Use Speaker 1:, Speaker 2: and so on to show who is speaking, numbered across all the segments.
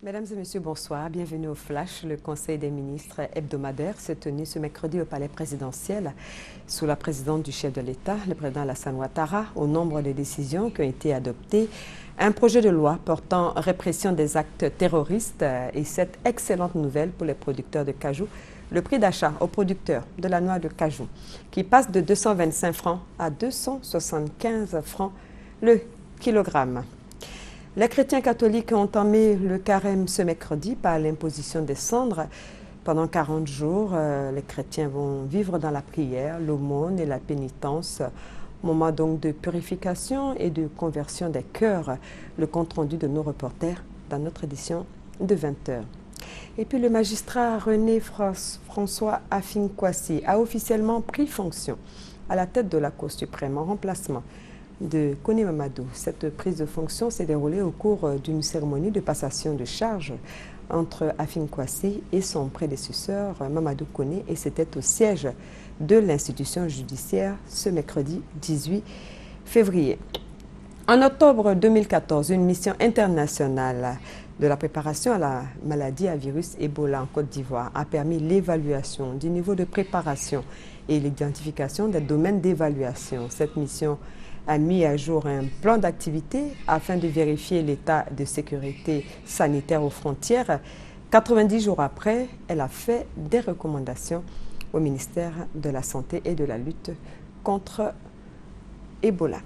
Speaker 1: Mesdames et messieurs, bonsoir. Bienvenue au Flash. Le Conseil des ministres hebdomadaire s'est tenu ce mercredi au Palais présidentiel sous la présidence du chef de l'État, le président Alassane Ouattara. Au nombre de décisions qui ont été adoptées, un projet de loi portant répression des actes terroristes et cette excellente nouvelle pour les producteurs de cajou, le prix d'achat aux producteurs de la noix de cajou qui passe de 225 francs à 275 francs le kilogramme. Les chrétiens catholiques ont entamé le carême ce mercredi par l'imposition des cendres. Pendant 40 jours, les chrétiens vont vivre dans la prière, l'aumône et la pénitence. Moment donc de purification et de conversion des cœurs. Le compte-rendu de nos reporters dans notre édition de 20h. Et puis le magistrat René François Afin-Kouassi a officiellement pris fonction à la tête de la Cour suprême en remplacement de Koné Mamadou. Cette prise de fonction s'est déroulée au cours d'une cérémonie de passation de charges entre Afin-Kouassi et son prédécesseur Mamadou Koné, et c'était au siège de l'institution judiciaire ce mercredi 18 février. En octobre 2014, une mission internationale de la préparation à la maladie à virus Ebola en Côte d'Ivoire a permis l'évaluation du niveau de préparation et l'identification des domaines d'évaluation. Cette mission a mis à jour un plan d'activité afin de vérifier l'état de sécurité sanitaire aux frontières. 90 jours après, elle a fait des recommandations au ministère de la Santé et de la lutte contre Ebola.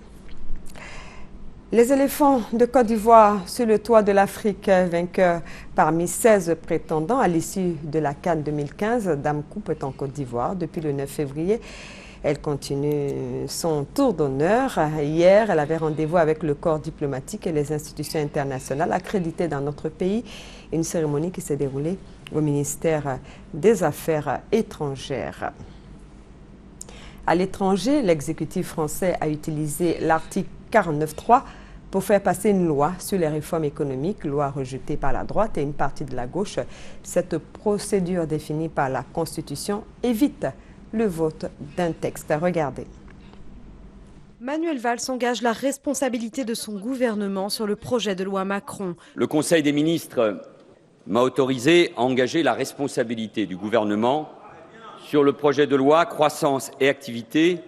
Speaker 1: Les éléphants de Côte d'Ivoire sur le toit de l'Afrique, vainqueurs parmi 16 prétendants à l'issue de la CAN 2015. Dame Coupe est en Côte d'Ivoire depuis le 9 février. Elle continue son tour d'honneur. Hier, elle avait rendez-vous avec le corps diplomatique et les institutions internationales accréditées dans notre pays. Une cérémonie qui s'est déroulée au ministère des Affaires étrangères. À l'étranger, l'exécutif français a utilisé l'article 49.3 pour faire passer une loi sur les réformes économiques, loi rejetée par la droite et une partie de la gauche. Cette procédure définie par la Constitution évite le vote d'un texte. Regardez.
Speaker 2: Manuel Valls engage la responsabilité de son gouvernement sur le projet de loi Macron.
Speaker 3: Le Conseil des ministres m'a autorisé à engager la responsabilité du gouvernement sur le projet de loi croissance et activité,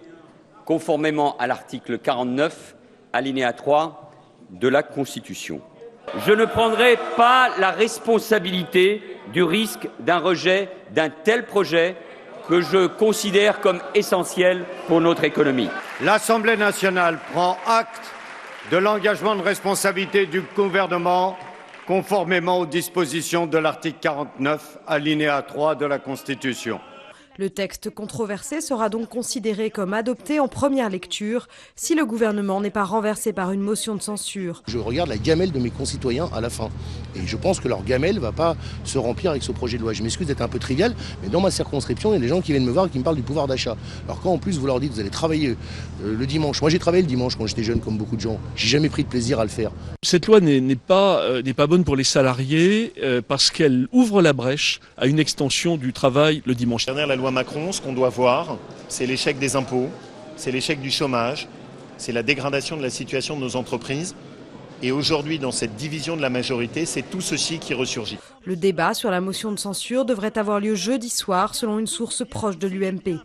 Speaker 3: conformément à l'article 49, alinéa 3 de la Constitution. Je ne prendrai pas la responsabilité du risque d'un rejet d'un tel projet que je considère comme essentiel pour notre économie.
Speaker 4: L'Assemblée nationale prend acte de l'engagement de responsabilité du gouvernement conformément aux dispositions de l'article 49, alinéa 3 de la Constitution.
Speaker 2: Le texte controversé sera donc considéré comme adopté en première lecture si le gouvernement n'est pas renversé par une motion de censure.
Speaker 5: Je regarde la gamelle de mes concitoyens à la fin et je pense que leur gamelle ne va pas se remplir avec ce projet de loi. Je m'excuse d'être un peu trivial, mais dans ma circonscription, il y a des gens qui viennent me voir et qui me parlent du pouvoir d'achat. Alors quand en plus vous leur dites que vous allez travailler le dimanche, moi j'ai travaillé le dimanche quand j'étais jeune comme beaucoup de gens, j'ai jamais pris de plaisir à le faire.
Speaker 6: Cette loi n'est pas bonne pour les salariés parce qu'elle ouvre la brèche à une extension du travail le dimanche.
Speaker 7: Derrière la loi Macron, ce qu'on doit voir, c'est l'échec des impôts, c'est l'échec du chômage, c'est la dégradation de la situation de nos entreprises. Et aujourd'hui, dans cette division de la majorité, c'est tout ceci qui ressurgit.
Speaker 2: Le débat sur la motion de censure devrait avoir lieu jeudi soir, selon une source proche de l'UMP.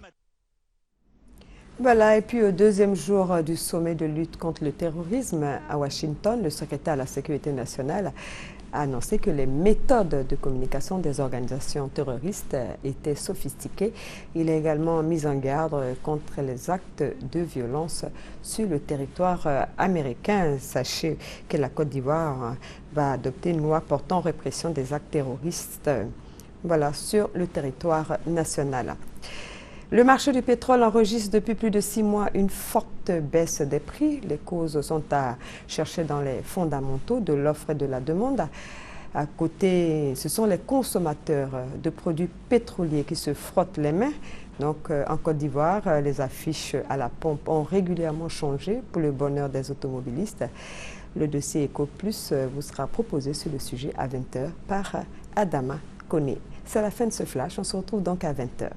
Speaker 1: Voilà, et puis au deuxième jour du sommet de lutte contre le terrorisme à Washington, le secrétaire à la Sécurité nationale a annoncé que les méthodes de communication des organisations terroristes étaient sophistiquées. Il a également mis en garde contre les actes de violence sur le territoire américain. Sachez que la Côte d'Ivoire va adopter une loi portant répression des actes terroristes sur le territoire national. Le marché du pétrole enregistre depuis plus de 6 mois une forte baisse des prix. Les causes sont à chercher dans les fondamentaux de l'offre et de la demande. À côté, ce sont les consommateurs de produits pétroliers qui se frottent les mains. Donc, en Côte d'Ivoire, les affiches à la pompe ont régulièrement changé pour le bonheur des automobilistes. Le dossier EcoPlus vous sera proposé sur le sujet à 20h par Adama Koné. C'est la fin de ce flash. On se retrouve donc à 20h.